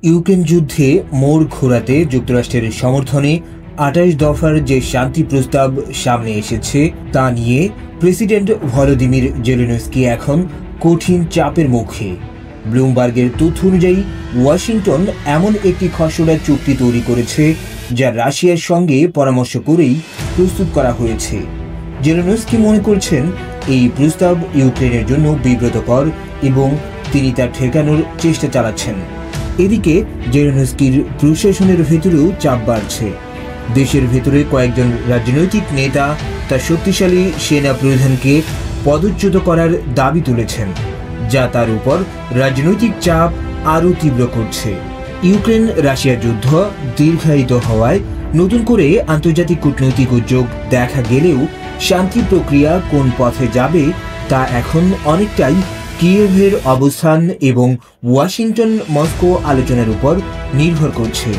Ukraine যুদ্ধে মোড় ঘোরাতে যুক্তরাষ্ট্রের সমর্থনে ২৮ দফার যে শান্তি প্রস্তাব সামনে এসেছে তা নিয়ে প্রেসিডেন্ট ভলোদিমির জেলেনস্কি এখন কঠিন চাপের মুখে। ব্লুমবার্গের তথ্য অনুযায়ী ওয়াশিংটন এমন একটি খসড়া চুক্তি তৈরি করেছে যা রাশিয়ার সঙ্গে পরামর্শ করেই প্রস্তুত করা হয়েছে। জেলেনস্কি মনে করছেন এই প্রস্তাব ইউক্রেনের জন্য বিব্রতকর এবং তিনি তা ঠেকানোর চেষ্টা চালাচ্ছেন। এদিকে জেলেনস্কির প্রশাসনের ভেতরেও চাপ বাড়ছে। দেশের ভেতরে কয়েকজন রাজনৈতিক নেতা তার শক্তিশালী সেনা প্রধানকে পদচ্যুত করার দাবি তুলেছেন, যা তার উপর রাজনৈতিক চাপ আরও তীব্র করছে। ইউক্রেন রাশিয়া যুদ্ধ দীর্ঘায়িত হওয়ায় নতুন করে আন্তর্জাতিক কূটনৈতিক উদ্যোগ দেখা গেলেও শান্তি প্রক্রিয়া কোন পথে যাবে তা এখন অনেকটাই কিয়েভের অবস্থান এবং ওয়াশিংটন মস্কো আলোচনার উপর নির্ভর করছে।